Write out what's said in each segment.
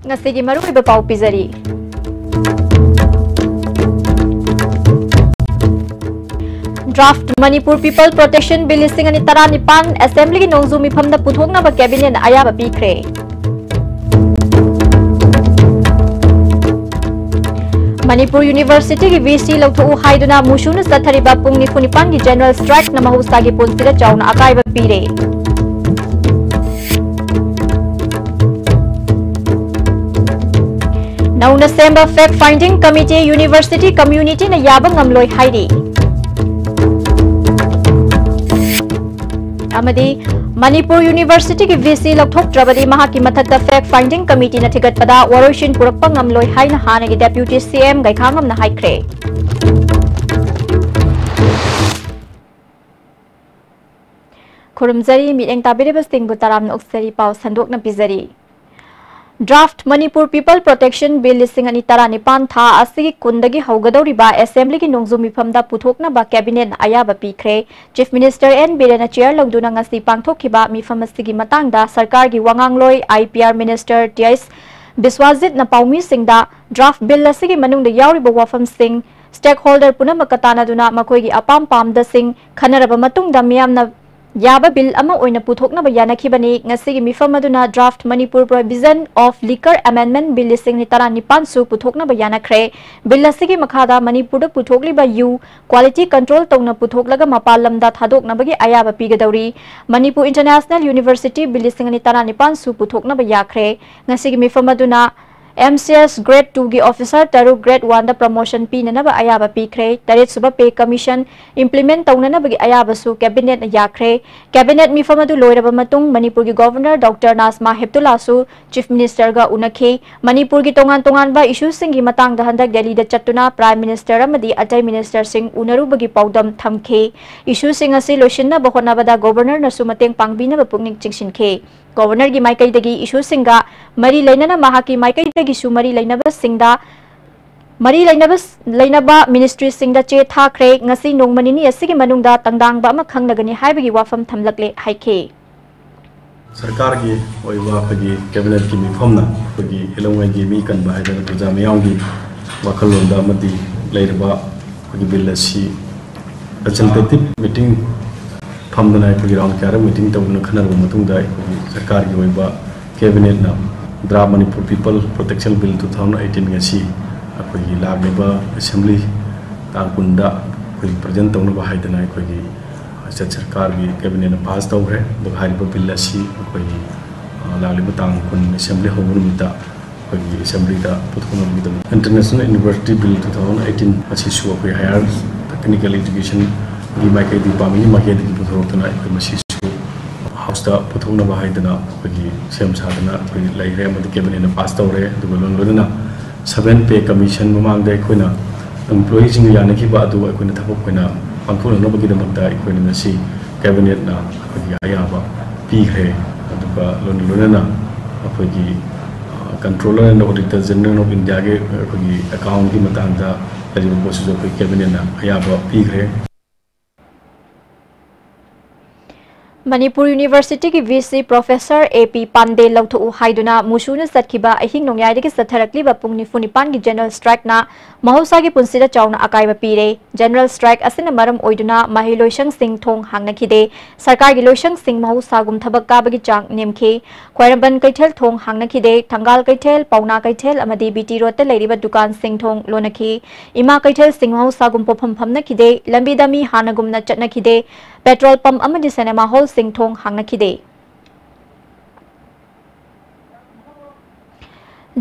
ngasi maruiba pau pizari. Draft Manipur People Protection Bill Singani Taranipan Assembly Nongzumi from the Puthongna Cabinet Ayaba Pikre. Manipur University ki VC Loktu Haiduna Mushuna Sathariba Pungni Funipan ki General Strike na Mahusagi Punsira Chauna Akaiba Pire. Now December Fact Finding Committee University Community na Yabang Amloy Haidi. Amadi Manipur University ki VC Lokthok Trabadi Mahaki Mathata Fact Finding Committee na Tigat Pada Waroshin Purakpang Amloy Haina Hana ki Deputy CM Gaikangam na Haikre. Kurumzari Meeting Tabiribas Ting Butaram na Uksari Pau Sandok na Pizari. Draft Manipur People Protection Bill Singani Taranipan Tha Asigi Kundagi Haugadoriba Assembly ki Nongzumi Phamda Puthokna ba Cabinet Ayaba Pikre. Chief Minister N Birena Chair Longduna ngasi pangthokiba mifam asigi matangda Sarkar gi Wangangloi IPR Minister Tiais Biswajit na Paumi Singda Draft Bill asigi manungda yauriba wafam sing Stakeholder punamakatana duna makoi gi apam pamda sing khanaraba matungda miyamna Yaba Bill ama oina puthokna ba yanakibani ngasigi mifam aduna Draft Manipur Provision of Liquor Amendment Bill Singni Taranipan su puthokna ba yanakre. Bill asigi makhada Manipur da puthokli ba yu quality control tongna puthoklaga mapalamda thadokna bagi ayaba pigadauri. Manipur International University Bill Singni Taranipan su puthokna ba yakre. Ngasigi mifam aduna MCS Grade 2 की Officer Taru Grade 1 दा promotion P ननबा आयाबा पीखरे Taret सुबह पे commission implement तौनना बगी आयाबा सु cabinet याखरे cabinet मिफमदु लोइरबा मतुंग Manipur की governor doctor Najma Heptulla सु chief minister गा उनखे मणिपुर की तोंगान तोंगान बा इशू सिंह की मतंग दा हंदक दिल्ली दा चट्टुना प्राइम मिनिस्टर अमदी अटै मिनिस्टर सिंह उनरु बगी पौदम थमखे इशू सिंह असि लोइसिनना बहोनाबदा गवर्नर नसु मतेंग पांगबिना पुकनिक चिंगसिनखे गवर्नर की माइकई दगी इशू सिंगा मरी लेना माहाकी माइकई दगी सु मरी लेनबा सिंगदा मरी लेनबा मिनिस्ट्री सिंगदा चे थाखरे ngasi nongmanini asigi manungda tangdangba ama khangnagani haibagi wafam thamlakle haike सरकार की ओइबा पगी कैबिनेट की मिफमना पगी हेलंगै की मी कनबा हाइदर प्रजा मयावगी वखलोंदा मदी लेरबा पगी बिल असि कंसल्टेटिव मीटिंग फमदना पगी राउंड क्यार मीटिंग तौन खनरबा मतुंगदा सरकार की ओइबा कैबिनेट ना draft Manipur people protection bill 2018 ngasi पगी लागलेबा असेंबली तांकुंदा पगी प्रेजेंट तौनबा हाइदना पगी सरकार की कैबिनेट पास तौरे बहारिबा बिल असि पगी लागलेबा तांकुन असेंबली होबनुमिता पगी असेंबली दा पुथुनमिदम इंटरनेशनल यूनिवर्सिटी बिल 2018 असि सु पगी हायर टेक्निकल एजुकेशन की माइकई दी पामी माइकई दी पुथुरतना पगी मसि सु हाउस दा पुथुनबा हाइदना पगी सेम सादना पगी लाइरे मदि कैबिनेट पास तौरे दुगो लोनलोना 7 पे कमीशन ममांगदा अखोना एम्प्लॉयी सिंग यानखिबा अदु अखोना थबक कोना पांथोनबगी दमकदा अखोना ngasi कैबिनेट ना पगी आयाबा पीखरे अदुगा लोनलोना पगी controller and auditor general of India के पगी अकाउंट की मतंगदा लरिबा पोस्ट जो कैबिनेट ना आयाबा पीखरे Manipur University की VC Professor AP Pande Lauthu Haiduna Mushuna Satkiba Ahing Nongyai ki Satharakliba Pungni Funipan ki General Strike na Mahausa ki Punsida Chauna Akaiba Pire General Strike asina maram oiduna Mahiloishang Singh Thong Hangnakide Sarkar gi Loishang Singh Mahausa gum thabak kabagi chang nemkhe Khwairaban Kaithel Thong Hangnakide Thangal Kaithel Pauna Kaithel amadi BT Road ta leiriba dukan Singh Thong lonakhi Ima Kaithel Singh Mahausa gum popham phamnakide lambi dami hanagumna chatnakide Petrol pump amadi cinema hall Singh Thong hangnakide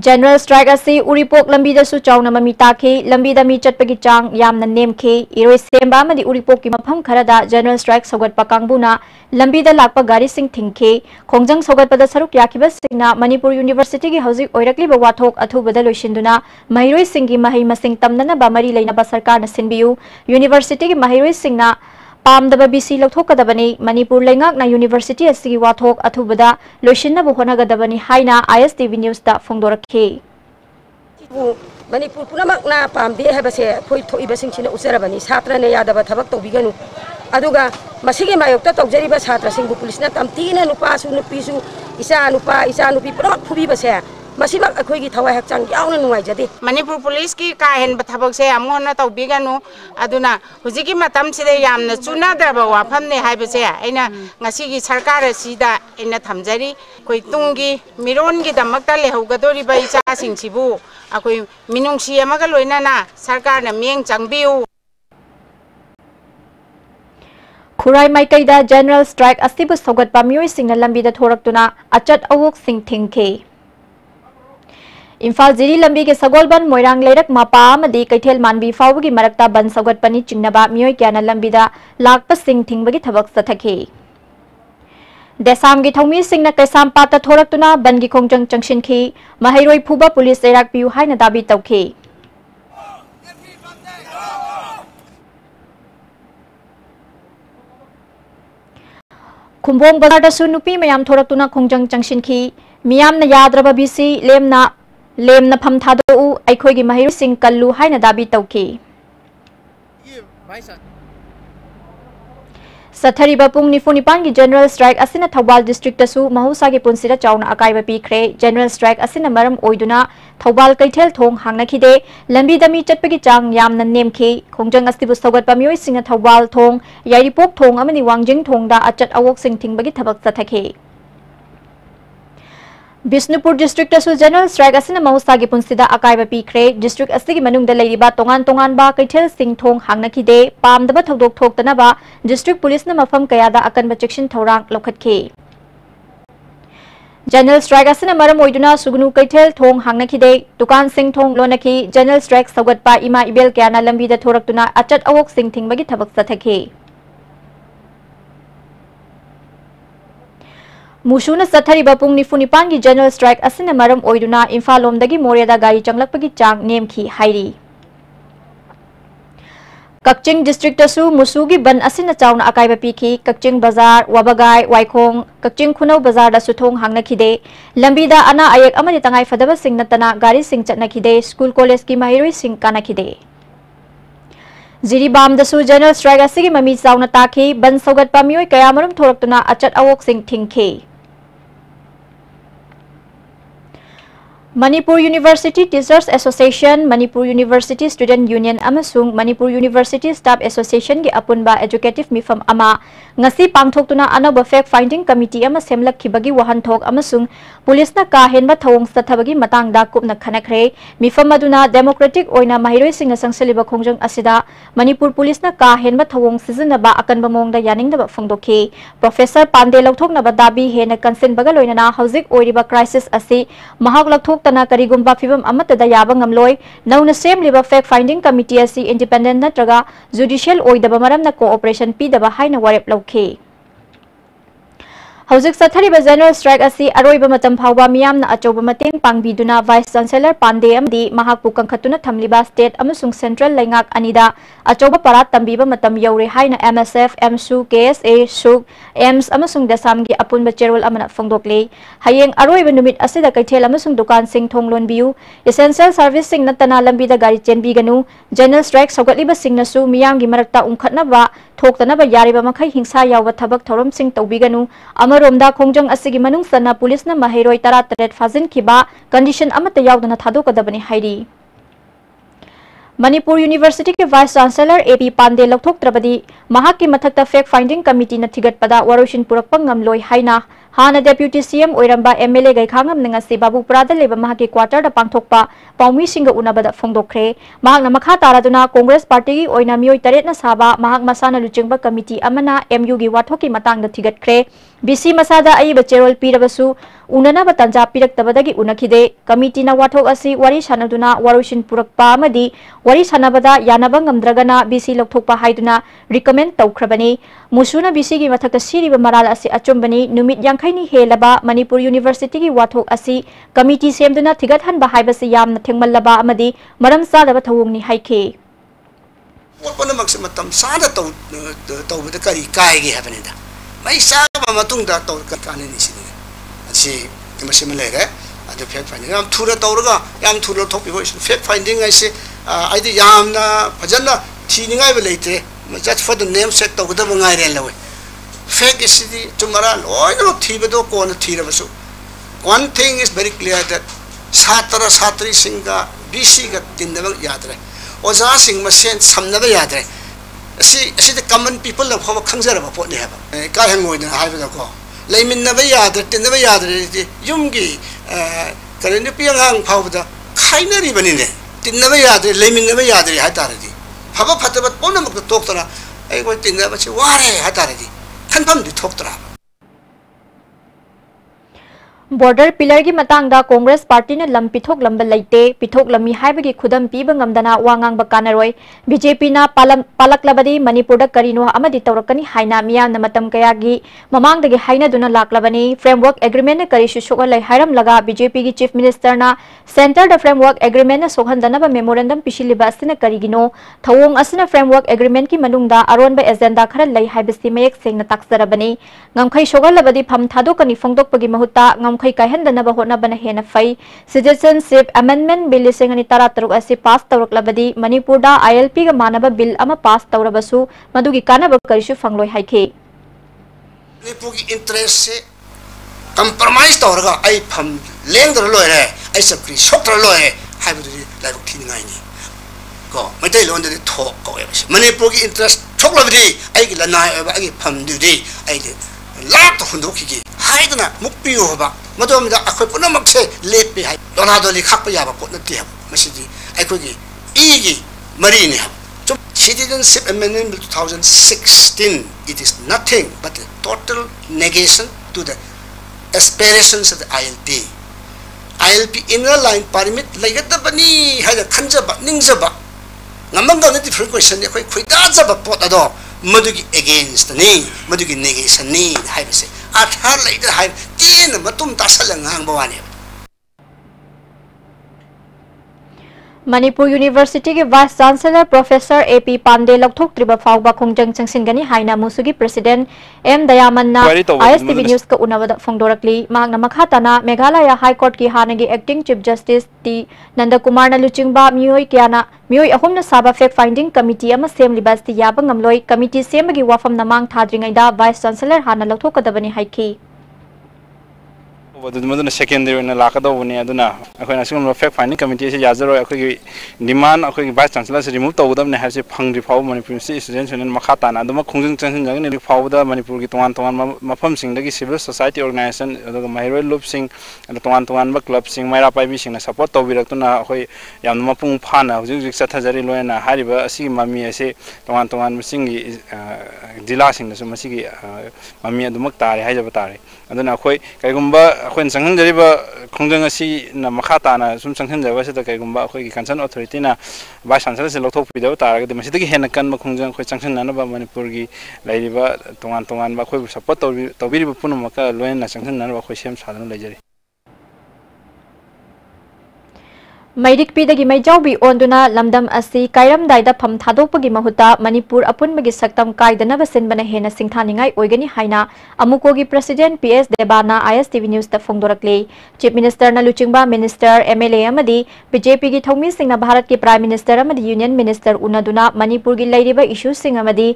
General Strike asi Uripok lambi da su chauna mami takhe lambi da mi chatpagi chang yamna nemkhe iroi semba amadi Uripok ki mafam kharada General Strike sogat pakangbuna lambi da lakpa gari sing thingkhe khongjang sogat pada saruk yakiba singna Manipur University ki hauzik oirakli ba wathok athubada loishinduna mahiroi singgi mahi masing tamnana ba mari leina ba sarkar na sinbiu University ki mahiroi singna पामदबा VC लौथोकदबनी मणिपुर लेंगाकना university असगी वाथोक अथुबदा लोइसिनबो होनागदबनी हाइना ISTV news दा फोंदोरखे मणिपुर पुनमकना पामदे हेबसे खोइ थोइबसिंगसिना उचरबनी छात्रने यादब थबक तोबिगनु अदुगा मसिगे मायोक्ता तौजरिबा छात्रसिंगबु पुलिसना तमतीना नुपासु नुपीसु इचा नुपी पुनमक फुबिबसे मसीमक अखोइगी थवाई हक्चांग यावना नुंगाइजदे मणिपुर पुलिस की काहेन थबकसे अमोना तौबिगनु अदुना हुजिकी मतम सिदे यामना चुनाद्रबा वाफमने हाइबसे अइना ngasiगी सरकार असिदा अइना थमजरी कोइ तुंगी मिरोनगी दमकता लेहौगदोरिबा इचासिंगसिबु अखोइ मिनुंगसी अमगा लोइनाना सरकारना मियेंग चांगबिउ खुराई माइकैदा जनरल स्ट्राइक असिबु सौगतपा मियोइसिंगना लंबीदा थोरक्तुना अचट अवोकसिंग थिंगखे इम्फाल जिरी लंबी के सगोलबन मोइरांग लेरक मापा अमदी कैथेल मानबी फाउबगी मरक्ता बन सौगतपनी चिंगनबा मियोइ क्याना लंबीदा लाकपसिंग थिंगबगी थबक सथखे देसाम की थौमी सिंगना कैसाम पाता थोरक्तुना बन की खोंजंग चंगशिनखी महैरोइ फुबा पुलिस एराक पियु हाइना दाबी तौखे खुंबोंग बाजारदसु नुपी मयाम थोरक्तुना खोंजंग चंगशिनखी मियामना याद्रबा बिसी लेमना फम थादोउ अखोइगी महैरोइसिंग कल्लु हाइना दाबी तौखे सथरीबा पुंग निफुनिपान की जनरल स्ट्राइक असिना थौबाल डिस्ट्रिक्ट तसु महौसा की पुंसिदा चाउना अकाइबा पीखरे जनरल स्ट्राइक असिना मरम ओइदुना थौबाल कैथेल थोंग हांगनाखिदे लंबी दमी चटपगी चांग यामना नेमखी खोंजंग असिबु सौगतपा मियोइसिंगना थौबाल थोंग याइरिपोक थोंग अमनि वांजिंग थोंगदा अचट अवोकसिंग थिंगबगी थबक सथखे बिष्णुपुर डिस्ट्रिक्ट तसु जनरल स्ट्राइक असिना महौसा की पुंसिदा अकाइबा पीखरे डिस्ट्रिक्ट असिगी मनुंगदा लेरिबा तोंगान तोंगानबा कैथेल सिंग थोंग हांगनाखिदे पामदबा थौदोक थोक्तनबा डिस्ट्रिक्ट पुलिसना मफम कयादा अकनबा चेक्सिन थौरांग लौखटखे जनरल स्ट्राइक असिना मरम ओइदुना सुगनु कैथेल थोंग हांगनाखिदे दुकान सिंग थोंग लोनखी जनरल स्ट्राइक सौगतपा इमा इबेल क्याना लंबीदा थोरक्तुना अचट अवोक सिंग थिंगबगी थबक सथखे मुशुना सथरीबा पुंग निफुनिपान की जनरल स्ट्राइक असिना मरम ओइदुना इम्फाल लोमदगी मोरेदा गाड़ी चंगलकपगी चांग नेमखी हाइरी कक्चिंग डिस्ट्रिक्ट तसु मुसुगी बन असिना चाउना अकाइबा पीखी कक्चिंग बाजार वाबगाई वाइखोंग कक्चिंग खुनौ बाजार दसु थोंग हांगनाखिदे लंबीदा अना अयेक अमदि तंगाई फदबा सिंग नतना गाड़ी सिंग चटनाखिदे स्कूल कॉलेज की महैरोइ सिंग कानाखिदे जिरीबाम दसु जनरल स्ट्राइक असिगी ममी चाउना ताखी बन सौगतपा मियोइ कयामरम थोरक्तुना अचट अवोक सिंग थिंगखे Manipur university teachers association Manipur university student union अमसुंग मणिपुर यूनिवर्सिटी स्टाफ एसोसिएशन की अपुनबा एजुकेटिव मिफम अमा ngasi pangthoktuna anaba fact finding committee ama semlakhibagi wahanthok amasung पुलिसना का हेनबा थवंग सथबगी मतंगदा कुपना खनखरे मिफम अदुना डेमोक्रेटिक ओइना महिरोइ सिंह संगसलिबा खोंजंग असिदा मणिपुर पुलिसना का हेनबा थवंग सिजनबा अकनबा मोंगदा यानिंगदबा फंगदोखे प्रोफेसर पांडे लौथोकनबा दाबी हेना कंसेनबगा लोइना हौजिक ओइरिबा क्राइसिस असि महाक लौथोकतना करिगुम्बा फिबम अमतदा याबा ngamloi नौना सेमलिबा फैक्ट फाइंडिंग कमिटी असि इंडिपेंडेंट नत्रगा जुडिशियल ओइदबा मरमना कोऑपरेशन पीदबा हाइना वारेप लौखे हौजिक सथरीबा जनरल स्ट्राइक असि अरोइबा मतम फाउबा मियामना अचौबा मतेंग पांगबिदुना वाइस चांसलर पांडे अमदी महाकपु कंखतुना थमलिबा स्टेट अमसुंग सेंट्रल लैंगाक अनिदा अचौबा परा तंबीबा मतम यौरे हाइना एमएसएफ एमसु केएसए सुक एम्स अमसुंग दसामगी अपुनबा चेरोल अमना फंगदोकले हयेंग अरोइबा नुमित असिदा कैथेल अमसुंग दुकान सिंग थोंगलोनबियु एसेंशियल सर्विस सिंग नतना लंबीदा गाड़ी चेनबीगनु जनरल स्ट्राइक सौगतलिबा सिंगनसु मियामगी मरक्ता उंखतनबा थोक्तनबा यारिबा मखै हिंसा यावबा थबक थौरम सिंग तौबीगनु अमरोमदा खोंजंग असिगी मनुंग सना पुलिसना महैरोइ 13 फाजिनखिबा कंडीशन अमत यावदना थादोकदबनी हाइरी मणिपुर यूनिवर्सिटी के वाइस चांसलर एपी पांडे लौथोक्त्रबदी महाकी मथक्ता फैक्ट फाइंडिंग कमिटी न थिगतपदा वरोशिन पुरकपा ngamloi हाइना हाना डेप्यूटी सीएम ओइरंबा एमएलए गैखांगम नंगसी बाबूपुरादा लेबा महाकी क्वार्टर दा पांगथोकपा पाउमी सिंग उनाबदा फोंगदोखरे महाकना मखा तारादुना कांग्रेस पार्टी की ओइना मियोइ 13 ना साबा महाक मसाना लुचिंगबा कमिटी अमना एमयू गी वाथोकी मतंगदा थिगतखरे बीसी मसादा अइबा चेरोल पीरबसु उननबा तंजा पिरक्तबदगी उनखिदे कमिटी ना वाथोक असि वारी सानदुना वरोशिन पुरकपा अमदी वारी सानबदा यानबा ngamdragana बीसी लौथोकपा हाइदुना रिकमेंड तौखरबनी मुसुना बीसी गी मथक्ता सिरिबा मराल असि अचुंबनी नुमित यांखैनी हेलबा मणिपुर यूनिवर्सिटी की वाथोक असि कमिटी सेमदुना थिगतहनबा हाइबसि यामना थेंगमल्लबा अमदी मरम सादबा थवंगनी हाइखे वोटपनमक्से मतम सादा तौबदा करी कायगे हबनेदा मै साबा मतुंगदा तौ काननि सिनि असि मसिम लेरे अदु फैक्ट फाइंडिंग याम थुरा तौरगा याम थुरा थोपि होइस फैक्ट फाइंडिंग आइसे आइदि यामना फजना थिनिङाइ बे लेते just for the name sake तौगदा बंगाइरे लवे fake is the tomorrow all of Tibado corner Tiramasu. One thing is very clear that सात्र सात्री सिंगा बीसी का तिन्नब यादरे ओजा सिंग मसेन समनब यादरे असी the common people of how खंगजरब पोने है का हंगोइन हाइबदा को लेमिनब यादरे तिन्नब यादरे युमगी करेन पियांग फावदा खाइनरी बनिने तिन्नब यादरे लेमिनब यादरे हातारदी फब फतब पोनमक तोक्तरा आई को तिन्नब से वारे हातारदी खनफम दि थोक्तरा border pillar gi matang da Congress party na lam pithok lamba laite pithok lami haibagi khudam piba ngamdana wangang bakanaroi BJP na palak labadi Manipur da karino amadi tawrakani haina miya na matam kaya gi mamang dagi haina duna laklabani framework agreement na kari shushoka lai hairam laga BJP gi chief minister na center da framework agreement na sohandana ba memorandum pishiliba asina karigino thawong asina framework agreement ki manungda aronba agenda khara lai haibasi mayek sengna taksarabani ngamkhai shogal labadi pham thadokani phongdokpagi mahuta kai kaihanda ba hona bana hena fai citizenship amendment bill singani tarataruk asi pass tawrak labadi Manipur da ILP ga manaba bill ama pass tawrabasu madugi kana ba karishu fangloi haike Manipur ki interest se compromise tawraga ai pham lengdar loire ai sabkri soktra loire haibu lai buk thini ngai ni ko matai lon de thok ko Manipur ki interest thok labadi ai gi lanai ba ai pham di ai de लाट हुंदो की हाइदना मुक्पियो होबा मदोमदा अखोय पुनमक से late पे high दोनादोली खाप याबा पोत नति hub मसिदी अखोगी ईगी मरी ने hub जो citizenship amendment bill 2016 it is nothing but a total negation to the aspirations of the ILP inner line permit laigata bani haida khanjaba ningjaba ngamanga na different question akhoi khoida jaba pot ado मधुगी against नहीं मधुगी negation नहीं high बसे आधार लाइट हाई तीन मतुम तासल ngang बवाने Manipur University के vice chancellor professor AP Pandey लौथोक त्रिबा फाउबा खोंजंग चंगसिनगनी हाइना मुसुगी प्रेसिडेंट M दयामन्ना ISTV न्यूज का उनवद फोंदोरकली मांगना मखाताना मेघालय हाई कोर्ट की हानगी acting chief justice T Nandakumar लुचिंगबा मियोई अहुमना साबा फेक फाइंडिंग कमिटी अमा सेमलिबास्ति याबा ngamloi कमिटी सेमबगी वाफम नमांग थाद्रिंगैदा वाइस चांसलर हाना लौथोकदबनी हाइकी मधुना सेकेंडरी लाकदौने अखोना सिगम फेक फाइंडिंग कमिटी से याजरो अखोगी डिमांड अखोगी वाइस चांसलर से रिमूव तौदबने हासे फंगरि फाव मणिपुर स्टूडेंट्स यूनियन मखाताना अदम खोंजंग चंसन जगने फावदा मणिपुर की तोवान तोवान मफम सिंगदगी सिविल सोसाइटी ऑर्गेनाइजेशन अदग माइरोय लुप सिंग तोवान तोवान ब क्लब सिंग माइरा पाइबी सिंगना सपोर्ट तौबिरक्तुना अखोय याम मपुंग फाना हुजुक जुक सथजरी लोयना हारिबा असिगी ममी असे तोवान तोवान सिंगी जिला सिंगसु मसिगी ममी अदुमक तारे हाइजब तारे अदना अखोय कयगुंबा अखोन संघनजरिबा खोंजंग असि न मखाताना सुम संघनजबसदा कयगुंबा अखोयगी कंसर्न अथॉरिटी ना वाइस चांसलर से लौथोकपिदब तारगदि मसिदगी हेन कन खोंजंग अखोय संघननबा मणिपुरगी लाइरिबा तोंगान तोंगान बा अखोय सपोर्ट तौबिरिबा पुनमका लोयना संघननबा अखोय सेम सादन लेजरी मैरिक पीदगी मैजाउबी ओंदुना लमदम असि कायरमदाइदा फम थादोकपगी महुता मणिपुर अपुनबगी सक्तम कायदनब सिनबना हेना सिंथानिंगाई ओइगनी हाइना अमुकोगी प्रेसिडेंट PS देबाना ISTV न्यूज ता फोंदोरकले चीफ मिनिस्टर ना लुचिंगबा मिनिस्टर MLA अमदी BJP की थौमी सिंगना भारत के प्राइम मिनिस्टर अमदी यूनियन मिनिस्टर उनादुना मणिपुर की लैरिबा इशू सिंग अमदी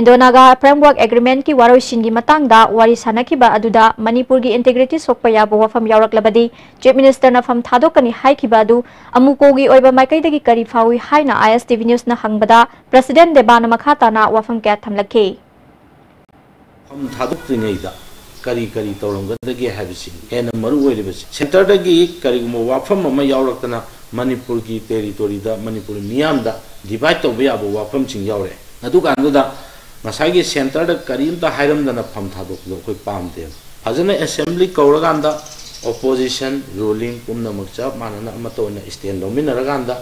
इंडोनागा फ्रेमवर्क एग्रीमेंट की वारोइसिंगी मतांगदा वारी सानकिबा अदुदा मणिपुर की इंटीग्रिटी सोकपा याबो वफम यावरकलबदी चीफ मिनिस्टर ना फम थादोकनी हाइकिबा अदु अमुकोगी ओइबा माइकैदगी करी फावी हाइना ISTV न्यूज ना हंगबदा प्रेसिडेंट देबाना मखाताना वफम क्या थमलखे हम थादोक्तिनैदा करी करी तौरंगदगी हैबिसि हेना मरु ओइरिबसि सेंटरदगी करीगुमो वाफम अमा यावरक्तना मणिपुर की टेरिटोरी दा मणिपुर मियामदा डिवाइड तौबा याबो वाफम सिंग यावरे अदुगानदा मसागी सेंटर दा करीमता हाइरमदना फम थादोकलो कोइ पामदे फजना assembly कौरगांदा opposition ruling pumna makcha manana amatona stand dominaraganda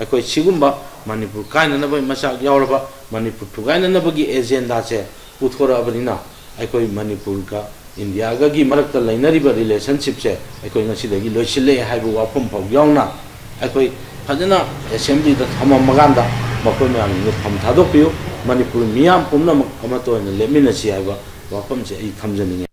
akoi sigumba manipur kaina na bai macha yauraba manipur tugaina na bagi agenda che puthora abrina akoi manipur ka india ga gi marakta lainari ba relationship che akoi ngasi dagi loisile haibu wapum pau yauna akoi fajana assembly da thama maganda makoi na ni tham thadokpiu manipur miyam pumna amatona lemina chi haiba wapum che ai thamjani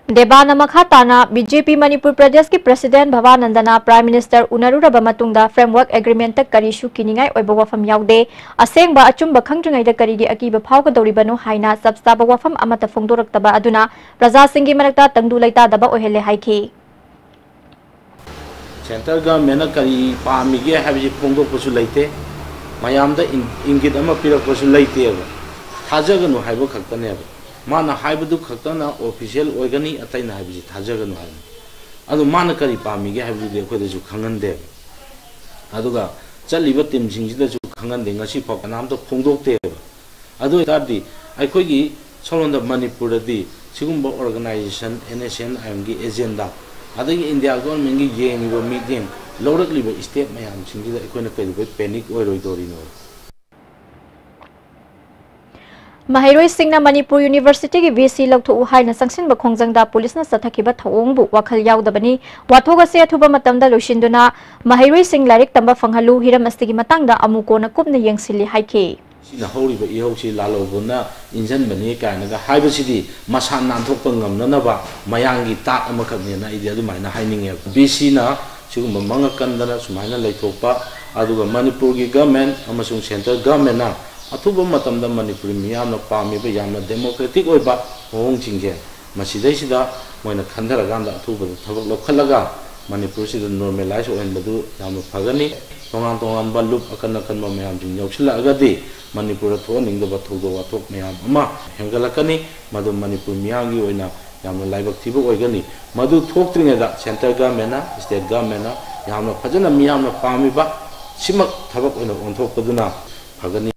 देबाना मखाताना BJP Manipur Pradesh की president भवानंदना prime minister उनरुरबा मतुंगदा framework agreement तक करीशु किनिंगाई ओइबा वफम याउदे असेंगबा अचुंबा खंग्रंगाइदा करीगी अकीबा फावगदौरिबनो हाइना सबसाबा वफम अमता फोंदोरक्तबा अदुना प्रजा सिंगी मरक्ता तंगदु लैता दबा ओहेले हाइखी सेंट्रल गवर्नमेंट करी पामीगे है फोंदोपसु लेते मयामदा इंगित अमा पिरकपसु लेते थाजगनु हाइबो खक्तने माना हाइबदु खक्तना ऑफिशियल ओइगनी अतैना हाइबि थाजगनु हाइ अदु माना करी पामीगे हाइबदु अखोइदसु खंगनदे अदुगा चलिबा टीम सिंगसिदसु खंगनदे ngasi फक नामतो फोंदोक्ते अदु तारदि अखोइगी सोलोंद मणिपुरदि सिगुम्बा ऑर्गेनाइजेशन NSNIM गी एजेंडा अदगी इंडिया गवर्नमेंट गी येंगिबो मीटिंग लौरकलिबो स्टेट मयाम सिंगिदा अखोइना करिबो panic ओइरोइदोरिनो Mahiroi Singna Manipur University ki VC lawthu hai na sangsin ba khongjangda police na sathakiba thawongbu wakhal yaudabani wathoga se athuba matamda loshinduna Mahiroi Sing larik tamba fanghalu hiram astigi matangda amuko na kupna yengsili haike sina horiba ihosi lalobuna injan bani kainaga haibasidi masa nanthokpa ngamna ba mayangi ta amakakne na ide adu maina haininge VC na sigumba mangakandana sumaina leithokpa aduga Manipur gi government amasung central government na अथुब मतमदा मणिपुरी मियाम पामीब यामना democratic ओइबा होंग चिंगे मसिदैसिदा मोइना खंदरगांदा अथुब थबक लखलगा मणिपुर सिदा नॉर्मलाइज ओइनबदु यामना फगनी तोंगान तोंगान बलुप अकन अकन मयाम जिं यौसिलागदी मणिपुर थोनिंगदबा थौदो वाथोक मयाम अमा हेंगलकनी मदु मणिपुर मियामगी ओइना यामना लाइबक थिबो ओइगनी मदु थोक्त्रिङेदा सेंट्रल गवर्नमेंट ना स्टेट गवर्नमेंट ना यामना फजना मियामना पामीबा सिमक थबक ओइना ओंथोकपदुना Phagni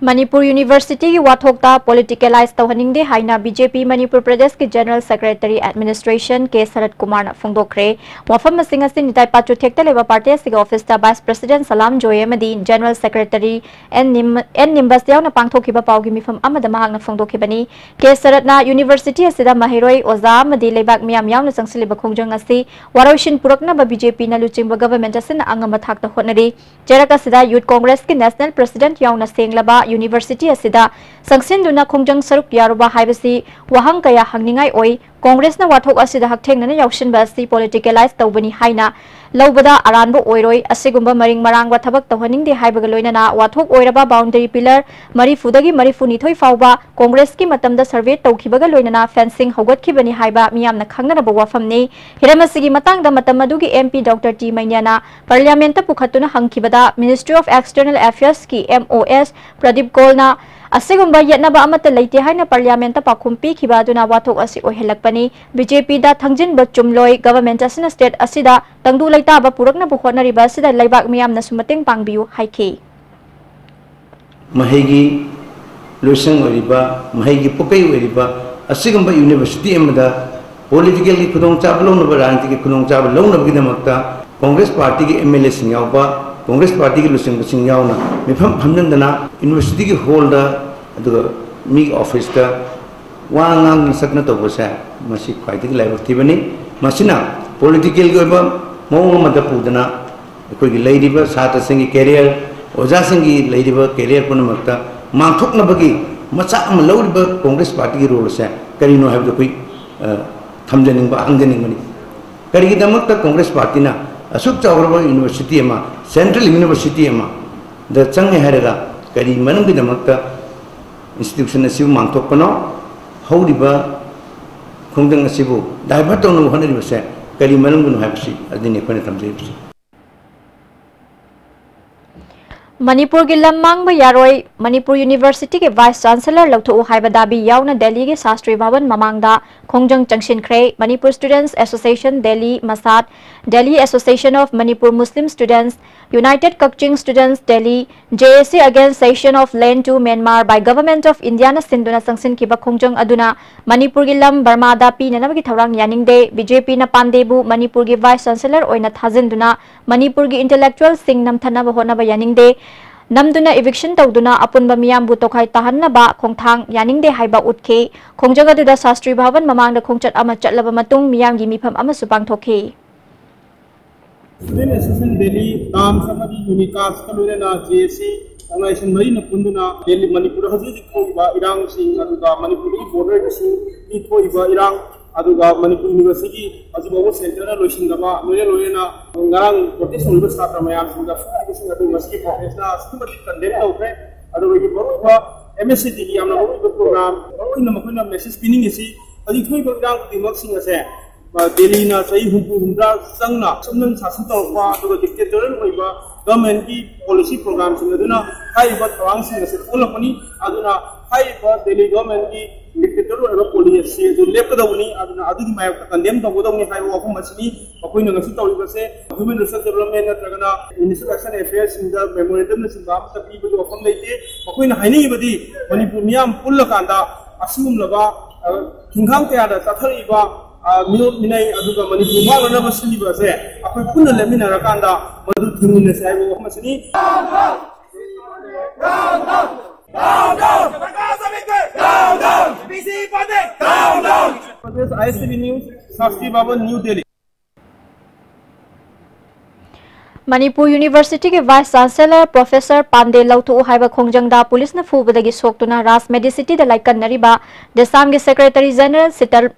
Manipur University ki wathokta politicalize tawhaningde haina BJP Manipur Pradesh ki General Secretary Administration K Sarat Kumar na phongdokre wafam masing asin nitai patru thekta leba party sig office ta Vice President Salam Joy amadi General Secretary N Nimbas yaw na pangthokiba pawgi mifam amada mahang na phongdokibani K Sarat na University asida mahiroi oza amadi lebak miyam yaw na sangsiliba khongjang asi waroishin purakna ba BJP na luchingba government asin angama thakta hotnari jeraka sida Youth Congress ki National President yaw na senglaba University asida sangsin khongjang saruk yaruba haibasi wahang kaya hangningai oi Congress na wathok asida haktheng na yaushin ba si politicalize tawbani haina lawbada aranbo oiroi asigumba maring marang wa thabak tawhaning de haibaga loina na wathok oiraba boundary pillar marifudagi marifuni thoi fawba Congress ki matamda survey tawkhibaga loina na fencing hogat khibani haiba miyam na khangna ba wafamni hiramasigi matangda matamadagi MP Dr T Mainyana parliament ta pukhatuna hangkhibada Ministry of External Affairs ki MOS Pradip Kolna asigumba yatnaba amata leite haina parliament ta pakhumpi khibaduna wathok asi ohelakpani BJP da thangjin ba chumloi government asina state asida tangdu laita ba purakna bu khonari ba sida laibak miyam na sumateng pangbiu haike mahegi losang oriba mahegi pokai oriba asigumba university amada politically khudong chablo no ranti ki khudong chablo no gidamakta Congress party ki MLA singauba Congress party ki lusing singyauna mifam phamnandana university ki holder adu mi office ta wangang sakna to bosa masi khwaiti live thibani masina political go ba mong mada pudana koi gi leidiba sata singi career oja singi leidiba career punamakta mangthokna bagi macha am lawriba Congress party ki role sa karino have koi thamjaning ba angjaning mani kari gi damakta Congress party na asuk chawraba university ma Central University ama the change haraga kari manam gi damakta institution asibu mangthokpano haudiba khongjang asibu divert onu hanari base kari manam gu no habsi adini khone thamjebsi Manipur ki lamang ba yaroi Manipur University ke Vice Chancellor lawthu haiba dabi yauna Delhi ke Shastri Bhavan mamangda khongjang changshin khre Manipur Students Association Delhi Masat Delhi Association of Manipur Muslim Students United Kukching Students Delhi JAC against cession of land to Myanmar by Government of India na sinduna sangsin kiba khongjang aduna Manipur ki lam Burma da pi na nabagi thawrang yaningde BJP na pandebu Manipur ki Vice Chancellor oina thajinduna Manipur ki intellectual sing namthana ba hona ba yaningde namduna eviction tawduna apunba miyam bu tokhai tahanna ba khongthang yaningde haiba utke khongjaga duda Shastri Bhavan mamangda khongchat ama chatlaba matung miyam gi mifam ama supang thokhe Student Association Delhi Tam Samadi Unicast Kaluna JC Organization Marina Punduna Delhi Manipur Haji Koiba Irang Sing Aduga Manipuri border issue Koiba Irang Aduga Manipur University Azubawa Center Loshindama Loyena Ngarang protection University Mayam Suga Adu Maski Professor Stumati Kandera Ope Adu Boruba MSc Yamna program in the Makuna message spinning is Adi Koiba Irang the Maxing as Delhi ना सही हुंडा संगना सुमन शासन तौरपा अदुगा dictatorial होइबा government की पॉलिसी प्रोग्राम सिंग अदुना हाइबा थवांग सिंग से ओलपनी अदुना हाइबा दिल्ली गवर्नमेंट की डिक्टेटोरियल होइबा पॉलिसी अदु लेपदवनी अदुना अदुगी मायक कंडेम तबदवनी हाइबा वफम मसनी अखोइना ngasi तौरिबसे ह्यूमन रिसोर्स डेवलपमेंट नत्रगना मिनिस्टर एक्शन अफेयर्स सिंग दा मेमोरेंडम न सिंगा अमता पीबदु वफम लेते अखोइना हाइनिबदी मणिपुर मियाम पुल्लकांदा असुगुमलबा हिंगाम त्यादा चथरिबा मिनोट मिनाई अदुगा मणिपुर मागना बसलिबा से अखोइ पुन्ना लेमिनारकांदा मदु थिमुनसे हाइबा वफम मसनी ISTV News, Sasti Baban, New Delhi. Manipur University के वाइस चांसलर प्रोफेसर पांडे लौथु हाइबा खोंजंगदा पुलिस न फुबदगी सोक्तुना राज मेडिसिटी द लाइकन नरिबा देसाम के सेक्रेटरी जनरल सिटर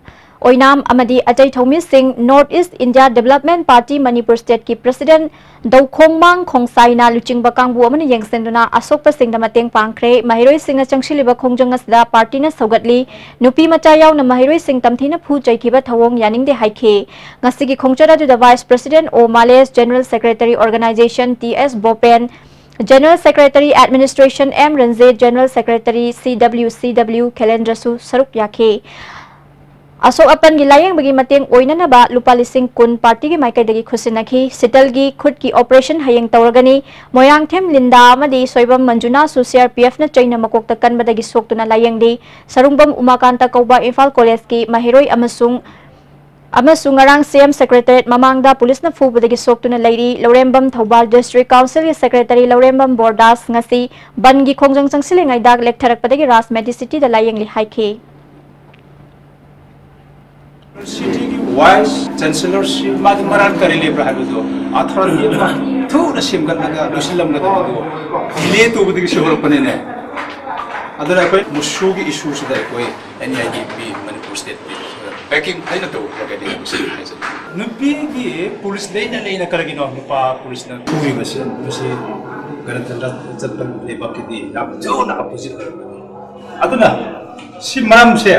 ओइनाम अमदी अजय थौमी Singh north east India development party Manipur state की प्रेसिडेंट दौखोंगमांग खोंसाइना लुचिंगबा कांगबु अमन येंगसेंदुना अशोकप सिंह द मतेंग पांखरे महिरोई सिंह चंगशिलिबा खोंजंग असदा पार्टी न सौगतली नुपी मचा यावना महिरोई सिंह तमथीना फु चैखिबा थवोंग यानिंगदे हाइखे ngasi खोंचरा द वाइस प्रेसिडेंट ओ मालेस जनरल सेक्रेटरी ऑर्गेनाइजेशन टीएस बोपेन general secretary administration M Ranjit general secretary सीडब्ल्यू खेलेंद्रसु सरुक याखे अशोक अपन की लायंग बगी मतेंग ओइननबा लुपा लिसिंग कुन पार्टी के माइकैदगी खुसिनखी सिटल की खुद की ऑपरेशन हयंग तौरगनी मोयांगथेम लिंदा अमदी सोइबम मंजुना सु सीआरपीएफ न चैना मकोकता कनबदगी सोक्तुना लायंगदी सरुंगबम उमाकांता कौबा इम्फाल कॉलेज की महिरोई अमसुंग ngarang CM सेक्रेटरीट ममांगदा पुलिस न फुबदगी सोक्तुना लैरी लौरेंबम थौबाल डिस्ट्रिक्ट काउंसिल के सेक्रेटरी लौरेंबम बोर्डास ngasi बनगी खोंजंग चंगसिलेंगाई दाग लेक्थरकपदगी राज मेडिसिटी द लायंगली हाइखे University की वाइस चांसलर सी मागी मरान करेले प्रहाबदो अथॉरिटी मा थोड़ा सिमगनगा लुसिलमगदो ले तो बदगी शोरपनेने अदरा कोई मुशुगी इशू सिदा कोई एनआईबी मणिपुर स्टेट बैकिंग हैन तो लगदे नुपी की पुलिस लेना करगिनो नुपा पुलिस न तुई बसे मुसे गणतंत्र चतन ले बाकी याम जोना अपोजिट अदुना सि मरम से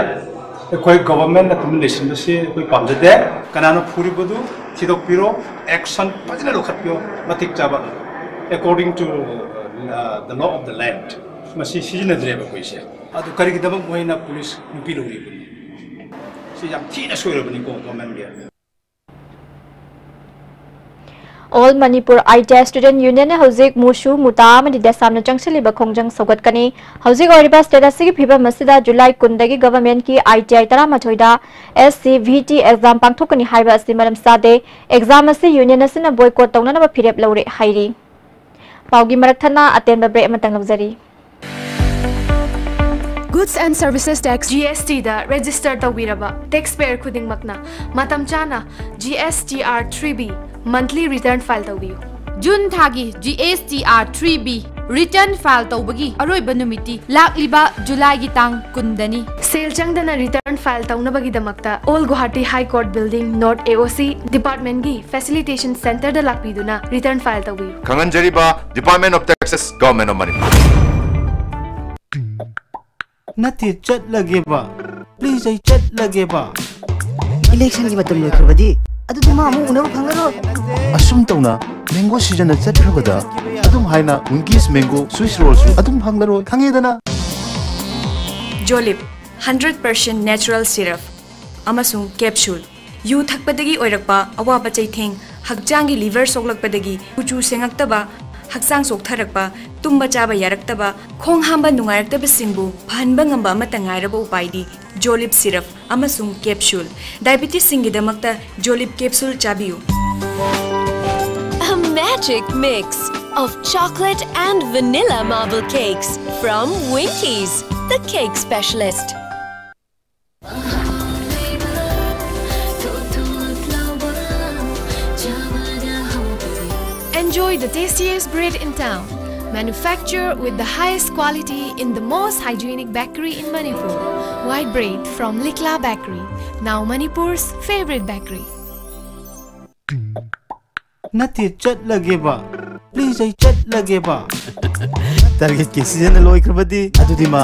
कोई गवर्नमेंट न तुम लेसन से कोई पामजदे कनानो फुरिबदु थिदोकपिरो एक्शन पजना लोखपियो मतिक चाबा according to the law of the land मसी सिजनद्रेबा कोइसे अदु करिगिदमक मोइना पुलिस नुपी लोरिबनि सि याम थिना सोइरबनि को government gay All Manipur ITI Student Union ne hauzik musu muta amadi desam na changchiliba khongjang saugatkani hauzik oriba state asigi phiba masida July 10 dagi government ki ITI 13 da SCVT exam pangthokani haiba asi maram sade exam asi union asina boycott tawna na phirep lawre hairi paugi marakthana atenba break amatang lawjari Goods and Services Tax GST da register tawiraba taxpayer khuding makna matam chana GSTR 3B monthly return file tawbiyo June thagi GSTR 3B return file tawbagi aroiba numiti lakliba July gi tang kundani sale changdana return file tawnabagi damakta All Guwahati High Court Building North AOC Department gi Facilitation Center da lakpiduna return file tawbiyo Kanganjariba Department of Taxes Government of Manipur Nati chat lagi ba please I chat lagi ba election gi matam loikrabadi adu duma amu unabu phangaro asum tawna mango season na chat khabada adum haina ungis mango swiss rolls adum phanglaro khangedana Jolip 100% natural syrup amasung capsule yu thakpadagi oirakpa awaba chaitheng hakjangi liver soklakpadagi uchu sengaktaba Haksang soktharakpa tumba chaba yaraktaba khong hamba nungaraktaba singbu phanba ngamba amata ngairaba upaidi Jolip syrup amasung capsule diabetes singidamakta Jolip capsule chabiyu A magic mix of chocolate and vanilla marble cakes from Winkies, the cake specialist. Enjoy the tastiest bread in town, manufactured with the highest quality in the most hygienic bakery in Manipur. White bread from Likla Bakery, now Manipur's favorite bakery. Nati chat lagi ba please I chat lagi ba target ke season loikrabadi adu dima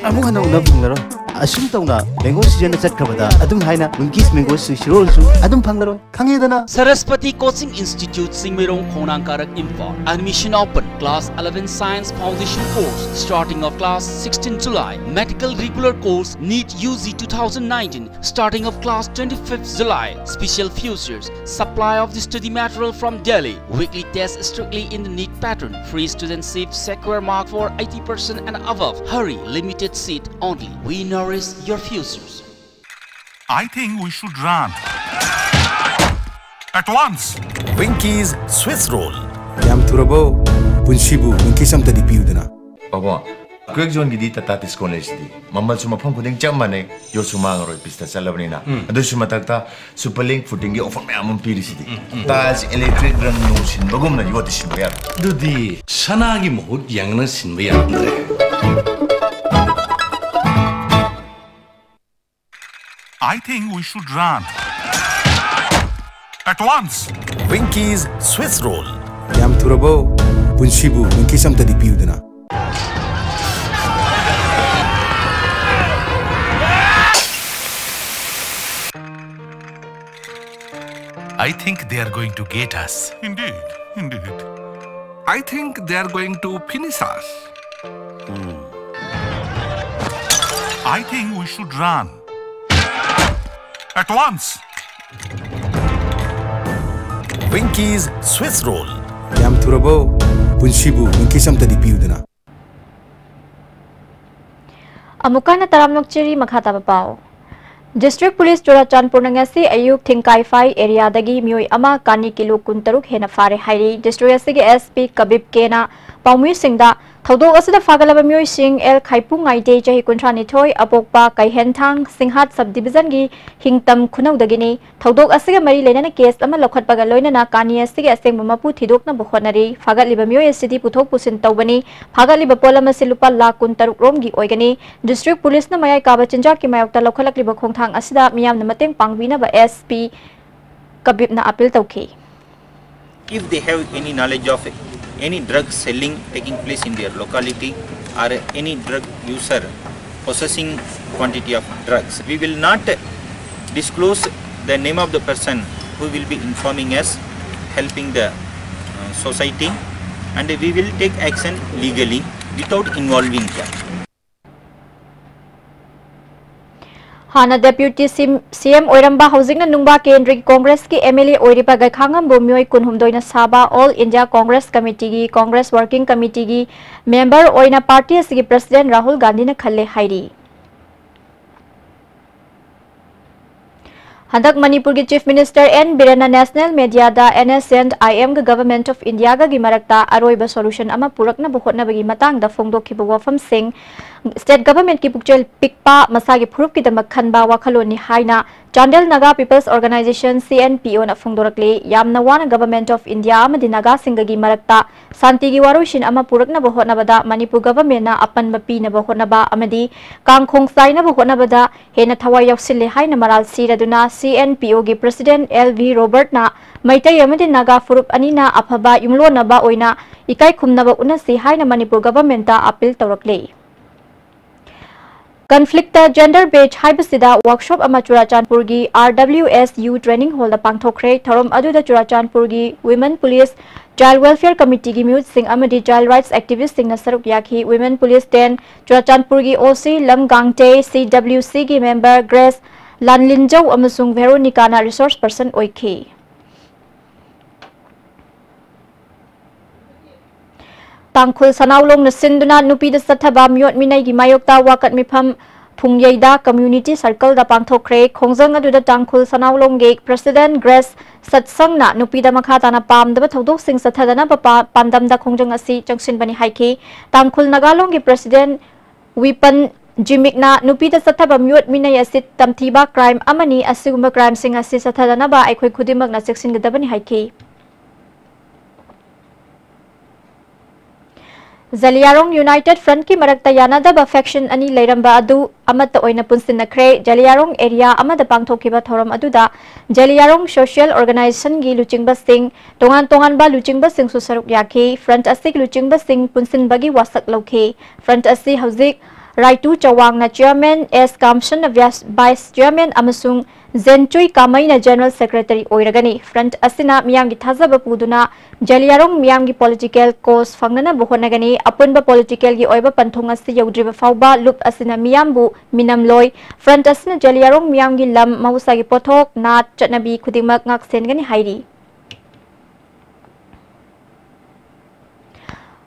amu hana una bunglaro asum tawna mango season na chatkhabada adum haina Winkies mango swiss roll su adum phanglaroi khangedana Saraswati Coaching Institute Singmirong Khonangkarak Info. Admission open. Class 11 Science Foundation course starting of class 16 July. Medical regular course NEET UG 2019 starting of class 25th July. Special futures. Supply of the study material from Delhi. Weekly test strictly in the NEET pattern. Free studentship secure mark for 80% and above. Hurry, limited seat only. We nourish your futures. I think we should run at once. Winkies Swiss roll. Yam turabo punsibu Winkies am tadi piudana. Baba, quick zone gidi tatatis college di. Mamal suma phang kuding jam mane yo suma ngaroi pista salabni na. Ado suma takta superlink footing gi offer me amam pirisi di. Tas electric rang no sin bagum na yo tisin bayar. Dudi sana gi mohut yang na sin bayar andre. I think we should run at once. Winkies Swiss roll. Yam turabo punsibu Winkies am tadi piudana. I think they are going to get us. Indeed, indeed. I think they are going to finish us. I think we should run at once. Winkies Swiss roll. Yam turabo punsibu Winkies am tadi piudana. Amukana taramnok chiri makhata bapao. District Police Churachandpur ngasi ayuk thingkai fai area dagi mioi ama kani kilo kuntaruk hena fare hairi district asigi SP Kabib Kena paumi singda thodok asida fagalaba mioi sing el khaipu ngaide jahi kuntrani thoi apokpa kaihenthang singhat subdivision gi hingtam khunau dagini thodok asiga mari lenana case ama lokhat paga loina na kani asigi aseng mapu thidokna bokhonari fagaliba mioi asidi puthok pusin tawbani fagaliba polama silupa la kuntaruk rom gi oigani district police na mayai kaba chinja ki mayokta lokhalakliba khongthang asida miyam na mateng pangbina ba SP Kabib na appeal tawki. If they have any knowledge of any drug selling taking place in their locality or any drug user possessing quantity of drugs, we will not disclose the name of the person who will be informing us, helping the society, and we will take action legally without involving them. Hana Deputy CM Oiramba Housing na Nungba Kendri Congress ki MLA Oiripa Gakhangam Bomyoi Kunhumdoina Saba All India Congress Committee gi Congress Working Committee gi member Oina Party asigi President Rahul Gandhi na khalle hairi. Handak Manipur ki Chief Minister N Birana National Media da NS and IM ga Government of India ga gi marakta aroiba solution ama purakna bukhotna bagi matang da phongdokhiba wafam sing State Government ki pukchel pikpa masagi phurup ki damak khanba wakhaloni haina Chandel Naga People's Organization CNPO na phongdorakle yamna wana Government of India amadi Naga singa gi marakta santi gi warushin ama purakna bohotna bada Manipur Government na apan mapi na bohotna ba amadi kangkhong sai na bohotna bada hena thawai yausille haina maral siraduna CNPO gi President LV Robert na maitai amadi Naga phurup ani na aphaba yumlo na ba oina ikai khumna ba unasi haina Manipur Government ta appeal tawrakle. Conflict gender based haibasida workshop ama Churachandpur gi RWSU training hall da pangthokre thorom aduda Churachandpur gi Women Police Child Welfare Committee gi mute sing amadi child rights activist sing na saruk yakhi Women Police 10 Churachandpur gi OC Lam Gangte CWC gi member Grace Lanlinjau amasung Veronica na resource person oikhi. Tangkhul Sanaulong na sinduna nupi da sathaba myot minai gi mayokta wakat mifam phungyeida community circle da pangthokre khongjang aduda Tangkhul Sanaulong ge President Grace Satsang na nupi da makhata na pamdaba thodok sing sathadana pa pandam da khongjang asi changsin bani haiki Tangkhul Nagalong ge President Wipan Jimik na nupi da sathaba myot minai asit tamthiba crime amani asigumba crime sing asi sathadana ba aikhoi khudimak na cheksin gadabani haiki. Zaliarong United Front ki marakta yanada ba faction ani leiramba adu amata oina punsin nakre Zaliarong area amada pangthokiba thoram aduda Zaliarong Social Organization gi luchingba sing tongan ba luchingba sing su saruk yakhi front asik luchingba sing punsin bagi wasak lokhe front asi hauzik Raitu Chawangna Chairman, S. Kamshan Vice Chairman amasung Zenchui Kamaina General Secretary Oiragani. Front Asina Miyamgi Thazaba Puduna, Jaliarong Miyamgi Political Cause Fangnana Buhonagani, Apunba Political Gi Oiba Panthongasi Yaudriba Fauba, Loop Asina Miyambu, Minamloy, Front Asina Jaliarong Miyamgi Lam Mahusagi Pothok, Nat Chatnabi Kudimak Ngak Sengani Hairi.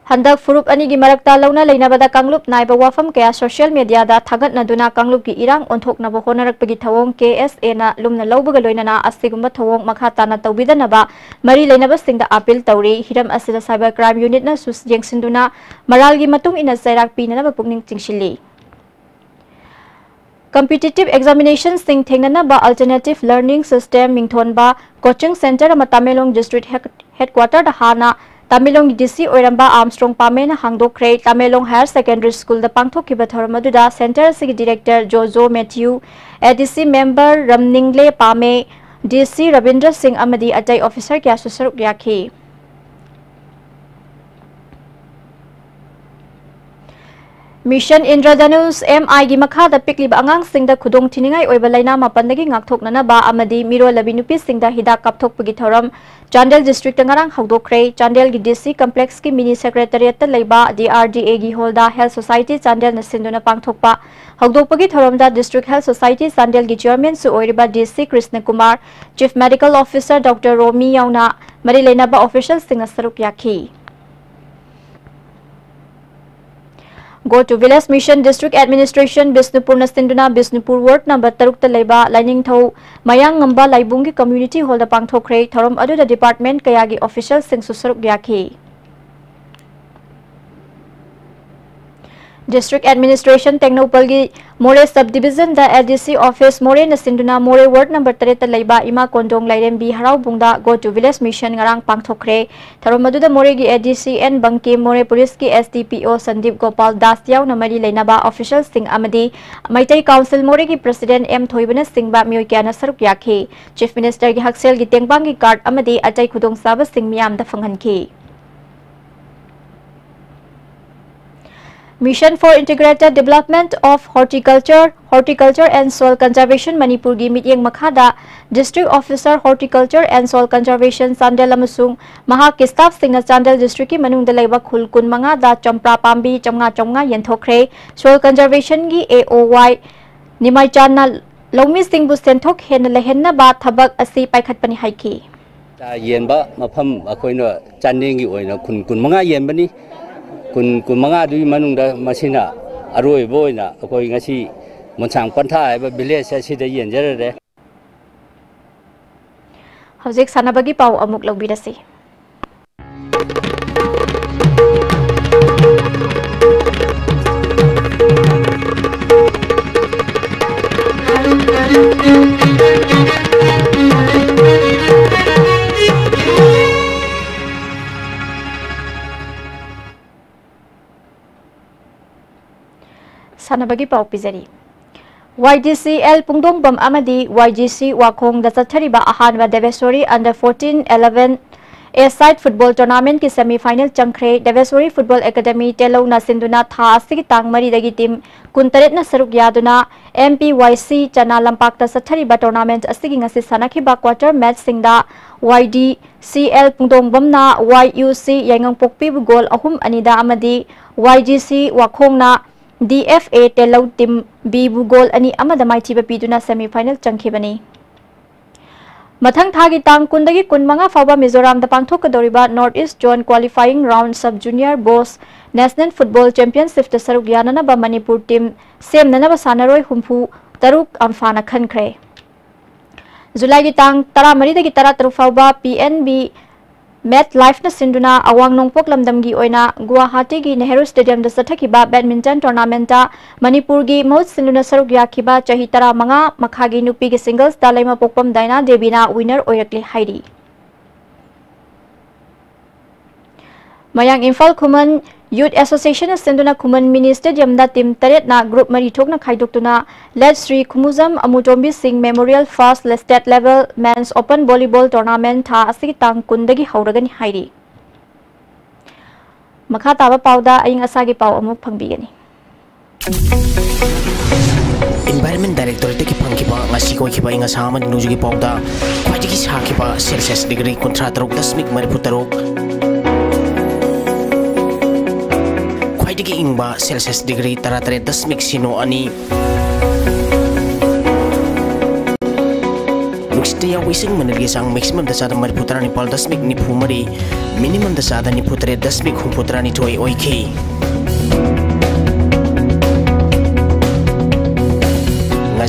Handak Furup Anigi Marakta Launa Lainabada Kanglup Naiba Wafam Kaya Social Media da Thagat Naduna Kanglup Ki Irang Onthok Naba Honarak Pagi Thawong KSA na Lumna Laubaga Loinana Asigumba Thawong Makhata na Tawbida Naba Mari Lainaba Singda Appeal Tawri Hiram Asida Cyber Crime Unit na Sus Jengsinduna Maralgi Matung Ina Sairak Pina Naba Pugning Tingshili. Competitive examinations Sing Thengnana ba Alternative Learning System Mingthon ba Coaching Center Matamelong District Headquarter da Hana Tamilong DC Oiramba Armstrong Pamena Hangdokre Tamelong Higher Secondary School the Pangthokiba Thoramaduda Center Sig Director Jojo Matthew ADC Member Ramningle Pame DC Rabindra Singh Amadi Atai Officer Kya Susaruk Yakhi. Mission Indradhanus MI gi makha da piklib angang singda khudong thiningai oiba laina mapandagi ngakthoknana ba amadi miro labinupi singda hidak kapthokpagi thoram Chandel District ngarang hawdokre Chandel gi DC Complex ki Mini Secretariat ta leiba DRDA gi holda Health Society Chandel na sinduna pangthokpa hawdokpagi thoramda District Health Society Chandel gi Chairman su oiriba DC Krishna Kumar Chief Medical Officer Dr. Romi yauna mari laina ba officials singa saruk yakhi. Go to Village Mission District Administration Bisnupur Nasinduna Bisnupur Ward number 3 Laiba Lining Tho Mayang Ngamba Laibungi Community Hall the Pangthokre Thorom Adu the Department Kayagi officials Sing Susaruk Yakhi. District Administration Technopalgi More Subdivision the LDC Office More Nasinduna More Ward number 3 Laiba Ima Kondong Lairembi Harau Bungda Go to Village Mission Ngarang Pangthokre Thorom Adu the More gi ADC and Banki More Police ki SDPO Sandip Gopal Das Yaw Namari Lainaba officials Sing Amadi Maitai Council More gi President M Thoibana Singh Ba Myoy Kyana Saruk Yakhi Chief Minister gi Haksel gi Tengbang gi card Amadi Atai Khudong Saba Singh Miyam da Phanghanki. Mission for Integrated Development of Horticulture and Soil Conservation Manipur gi Mityeng Makhada District Officer Horticulture and Soil Conservation Chandel amasung Mahak Staff Singna Chandel District ki manungda leiba khul kun manga da champra pambi chamnga yenthokre Soil Conservation gi AOY Nimai Channa Lomi Singbu Senthok hen lehenna ba thabak asi paikhatpani haiki. Yenba mafam akoina Chandeng gi oina kun manga yenbani kun manga du manungda masina aroi boina akoi ngasi Monsang Pantha ba village asida yenjare Hauzik sanabagi pau amuk laubirasi. Sanabagi pau pizari. YGCL Pungdong Bam Amadi YGC Wakong da Sathariba Ahanwa Devesori Under 14-11 A-Side Football Tournament ki semi-final changkre Devesori Football Academy Telo na sinduna tha asigi tang mari dagi team kuntaret na saruk yaduna MPYC Chana Lampak da Sathariba Tournament asigi ngasi sanakiba quarter match singda YDCL Pungdong Bam na YUC Yangang Pokpi bu goal ahum anida amadi YGC Wakong na DFA Telo Team B Bugol ani amada maitiba piduna semi-final changkhibani. Mathang thagi tang kundagi kunmanga faba Mizoram da pangthokadoriba North East Zone qualifying round sub junior boss National Football Championship ta saruk yanana ba Manipur team sem nana ba sanaroi humpu taruk amfana khankre. July gi tang 13 dagi 13 faba PNB Met Life na sinduna awang nongpok lamdam gi oina Guwahati gi Nehru Stadium da sathakiba badminton tournament ta Manipur gi most sinduna saruk yakhiba chahi tara manga makhagi nupi gi singles da laima pokpam Daina Devina winner oirakle hairi. Mayang Imphal Khuman Youth Association sinduna Khuman Mini Stadium da team taret na group mari thokna khaidoktuna led Sri Khumuzam Amutombi Singh Memorial First State Level Men's Open Volleyball Tournament tha asigi tang kundagi hauragani hairi. Makha taba pauda aying asagi pau amuk phangbigani. Environment Directorate ki phangkiba ngasi ko khiba inga saman nujugi pauda khwaji ki sakhiba Celsius degree kontra taruk dasmik mariputaruk khwaji ki ingba Celsius degree taratare dasmik sino ani Nukstia wising menelgi sang maximum dasada mariputarani pal dasmik ni phumari minimum dasada ni putare dasmik humputarani toy oiki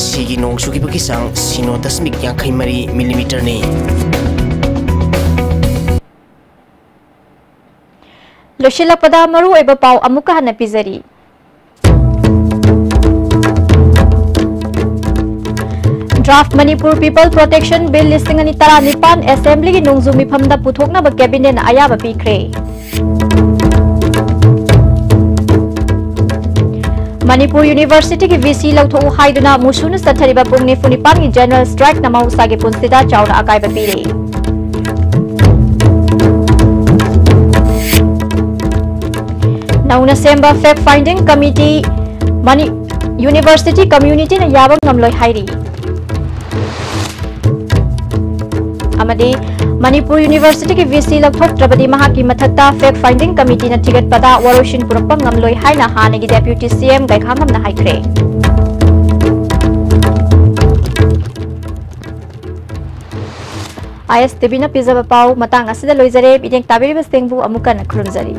Sigi nong sugi bagi sang sino dasmik yang kaimari milimeter ni. Loshila pada maru eba pau amuka hana pizari. Draft Manipur People Protection Bill listing ani tara nipan Assembly ki nongzu mifamda puthokna ba cabinet na ayaba pikre. Manipur University ki VC lauto haiduna musuna sathariba pungni funipan ki general strike na mahusa ki punsida chawna akai ba pire. Nauna semba fact finding committee University community na yabang ngamloi hairi. Amadi Manipur University ki VC lathok trabadi mahaki mathakta fact finding committee na tigat pada waroshin purapang ngamloi haina hanagi deputy CM gaikhamam na haikre. ISTV na pizza pau matang asida loizare bideng tabiri bestengbu amukan na khurumzari.